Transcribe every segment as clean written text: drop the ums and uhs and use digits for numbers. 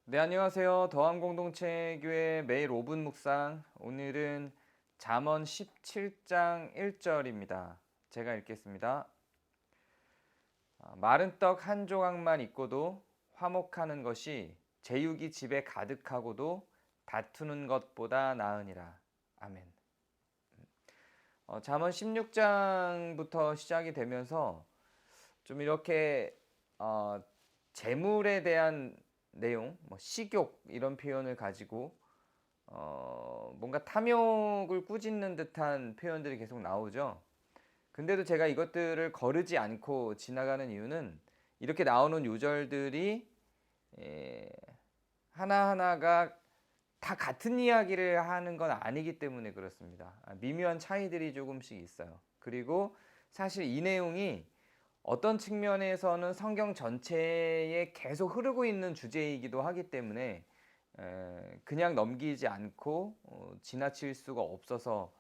네, 안녕하세요. 더함공동체교회 매일 5분 묵상. 오늘은 잠언 17장 1절입니다. 제가 읽겠습니다. 마른 떡 한 조각만 있고도 화목하는 것이 제육이 집에 가득하고도 다투는 것보다 나으니라. 아멘. 잠언 16장부터 시작이 되면서 좀 이렇게 재물에 대한 내용, 식욕 이런 표현을 가지고 뭔가 탐욕을 꾸짖는 듯한 표현들이 계속 나오죠. 근데도 제가 이것들을 거르지 않고 지나가는 이유는 이렇게 나오는 요절들이 에, 하나하나가 다 같은 이야기를 하는 건 아니기 때문에 그렇습니다. 미묘한 차이들이 조금씩 있어요. 그리고 사실 이 내용이 어떤 측면에서는 성경 전체에 계속 흐르고 있는 주제이기도 하기 때문에 그냥 넘기지 않고 지나칠 수가 없어서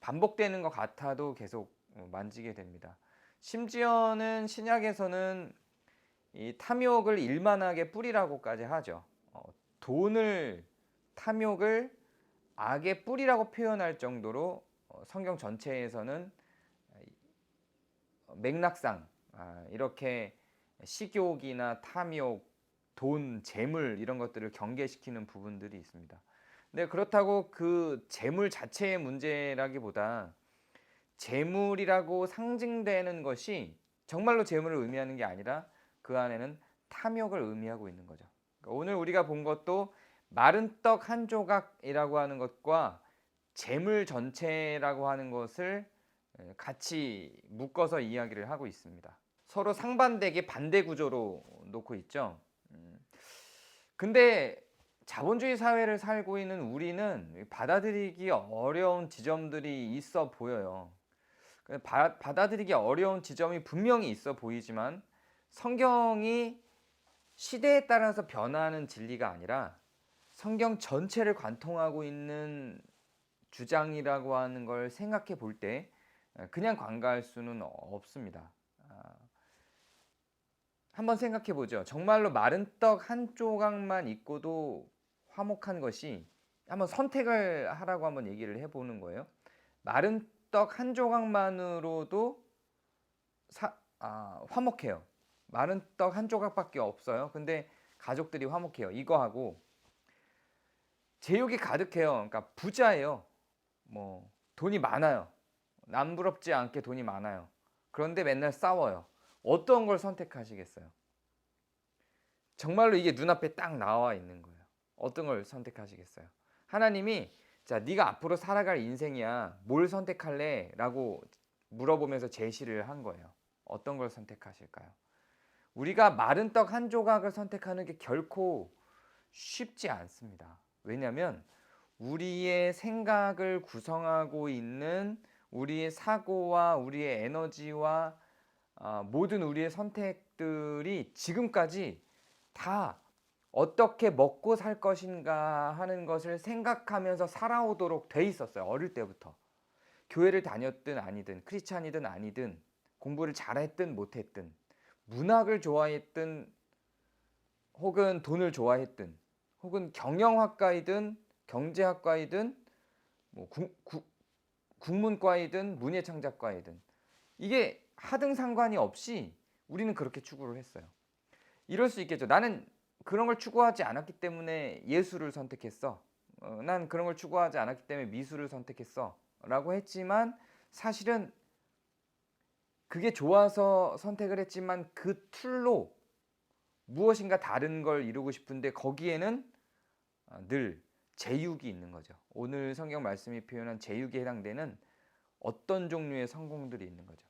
반복되는 것 같아도 계속 만지게 됩니다. 심지어는 신약에서는 이 탐욕을 일만하게 뿌리라고까지 하죠. 돈을 탐욕을 악의 뿌리라고 표현할 정도로 성경 전체에서는 맥락상 이렇게 식욕이나 탐욕, 돈, 재물 이런 것들을 경계시키는 부분들이 있습니다. 근데 그렇다고 그 재물 자체의 문제라기보다 재물이라고 상징되는 것이 정말로 재물을 의미하는 게 아니라 그 안에는 탐욕을 의미하고 있는 거죠. 그러니까 오늘 우리가 본 것도 마른 떡 한 조각이라고 하는 것과 재물 전체라고 하는 것을 같이 묶어서 이야기를 하고 있습니다. 서로 상반되게 반대 구조로 놓고 있죠. 근데 자본주의 사회를 살고 있는 우리는 받아들이기 어려운 지점들이 있어 보여요. 받아들이기 어려운 지점이 분명히 있어 보이지만 성경이 시대에 따라서 변화하는 진리가 아니라 성경 전체를 관통하고 있는 주장이라고 하는 걸 생각해 볼 때 그냥 관가할 수는 없습니다. 한번 생각해 보죠. 정말로 마른 떡 한 조각만 있고도 화목한 것이 한번 선택을 하라고 한번 얘기를 해보는 거예요. 마른 떡 한 조각만으로도 화목해요. 마른 떡 한 조각밖에 없어요. 근데 가족들이 화목해요. 이거하고 제육이 가득해요. 그러니까 부자예요. 뭐 돈이 많아요. 남부럽지 않게 돈이 많아요. 그런데 맨날 싸워요. 어떤 걸 선택하시겠어요? 정말로 이게 눈앞에 딱 나와 있는 거예요. 어떤 걸 선택하시겠어요? 하나님이 자, 네가 앞으로 살아갈 인생이야. 뭘 선택할래? 라고 물어보면서 제시를 한 거예요. 어떤 걸 선택하실까요? 우리가 마른 떡 한 조각을 선택하는 게 결코 쉽지 않습니다. 왜냐하면 우리의 생각을 구성하고 있는 우리의 사고와 우리의 에너지와 모든 우리의 선택들이 지금까지 다 어떻게 먹고 살 것인가 하는 것을 생각하면서 살아오도록 돼 있었어요. 어릴 때부터. 교회를 다녔든 아니든 크리스찬이든 아니든 공부를 잘했든 못했든 문학을 좋아했든 혹은 돈을 좋아했든 혹은 경영학과이든 경제학과이든 뭐 국문과이든 문예창작과이든 이게 하등 상관이 없이 우리는 그렇게 추구를 했어요. 이럴 수 있겠죠. 나는 그런 걸 추구하지 않았기 때문에 예술을 선택했어. 난 그런 걸 추구하지 않았기 때문에 미술을 선택했어. 라고 했지만 사실은 그게 좋아서 선택을 했지만 그 툴로 무엇인가 다른 걸 이루고 싶은데 거기에는 늘 제육이 있는 거죠. 오늘 성경 말씀이 표현한 제육에 해당되는 어떤 종류의 성공들이 있는 거죠.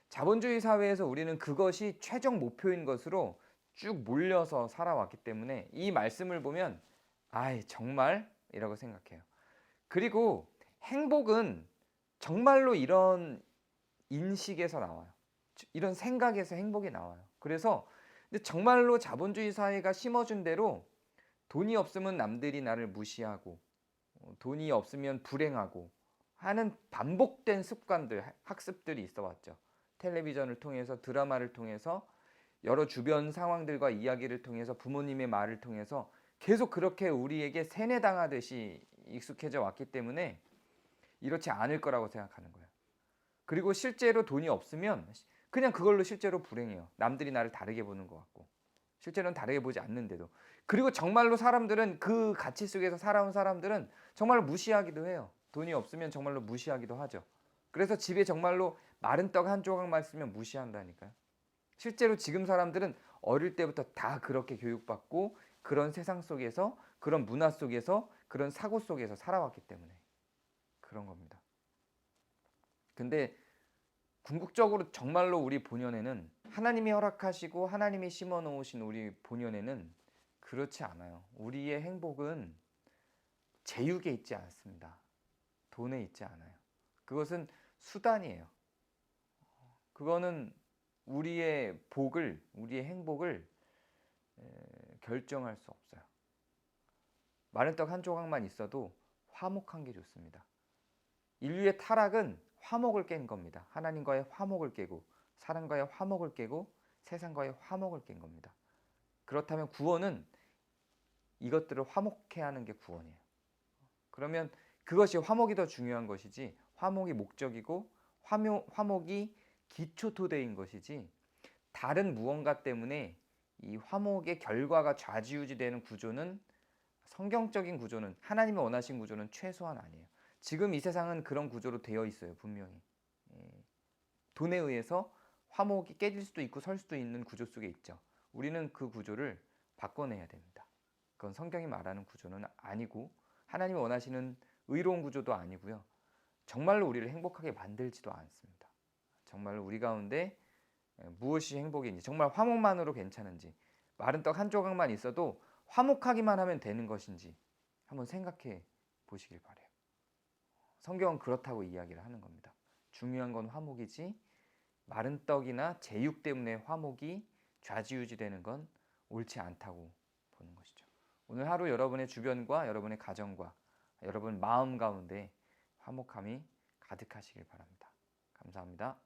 자본주의 사회에서 우리는 그것이 최종 목표인 것으로 쭉 몰려서 살아왔기 때문에 이 말씀을 보면 아이 정말 이라고 생각해요. 그리고 행복은 정말로 이런 인식에서 나와요. 이런 생각에서 행복이 나와요. 그래서 근데 정말로 자본주의 사회가 심어준 대로 돈이 없으면 남들이 나를 무시하고 돈이 없으면 불행하고 하는 반복된 습관들, 학습들이 있어 왔죠. 텔레비전을 통해서 드라마를 통해서 여러 주변 상황들과 이야기를 통해서 부모님의 말을 통해서 계속 그렇게 우리에게 세뇌당하듯이 익숙해져 왔기 때문에 이렇지 않을 거라고 생각하는 거예요. 그리고 실제로 돈이 없으면 그냥 그걸로 실제로 불행해요. 남들이 나를 다르게 보는 것 같고 실제로는 다르게 보지 않는데도. 그리고 정말로 사람들은 그 가치 속에서 살아온 사람들은 정말로 무시하기도 해요. 돈이 없으면 정말로 무시하기도 하죠. 그래서 집에 정말로 마른 떡 한 조각만 있으면 무시한다니까요. 실제로 지금 사람들은 어릴 때부터 다 그렇게 교육받고 그런 세상 속에서 그런 문화 속에서 그런 사고 속에서 살아왔기 때문에 그런 겁니다. 근데 궁극적으로 정말로 우리 본연에는 하나님이 허락하시고 하나님이 심어 놓으신 우리 본연에는 그렇지 않아요. 우리의 행복은 제육에 있지 않습니다. 돈에 있지 않아요. 그것은 수단이에요. 그거는 우리의 복을, 우리의 행복을 결정할 수 없어요. 마른 떡 한 조각만 있어도 화목한 게 좋습니다. 인류의 타락은 화목을 깬 겁니다. 하나님과의 화목을 깨고 사람과의 화목을 깨고 세상과의 화목을 깬 겁니다. 그렇다면 구원은 이것들을 화목해 하는 게 구원이에요. 그러면 그것이 화목이 더 중요한 것이지 화목이 목적이고 화목이 기초 토대인 것이지 다른 무언가 때문에 이 화목의 결과가 좌지우지되는 구조는 성경적인 구조는 하나님이 원하신 구조는 최소한 아니에요. 지금 이 세상은 그런 구조로 되어 있어요. 분명히. 돈에 의해서 화목이 깨질 수도 있고 설 수도 있는 구조 속에 있죠. 우리는 그 구조를 바꿔내야 됩니다. 그건 성경이 말하는 구조는 아니고 하나님이 원하시는 의로운 구조도 아니고요. 정말로 우리를 행복하게 만들지도 않습니다. 정말로 우리 가운데 무엇이 행복인지 정말 화목만으로 괜찮은지 마른 떡 한 조각만 있어도 화목하기만 하면 되는 것인지 한번 생각해 보시길 바래요. 성경은 그렇다고 이야기를 하는 겁니다. 중요한 건 화목이지 마른 떡이나 제육 때문에 화목이 좌지우지되는 건 옳지 않다고 보는 것이죠. 오늘 하루 여러분의 주변과 여러분의 가정과 여러분 마음 가운데 화목함이 가득하시길 바랍니다. 감사합니다.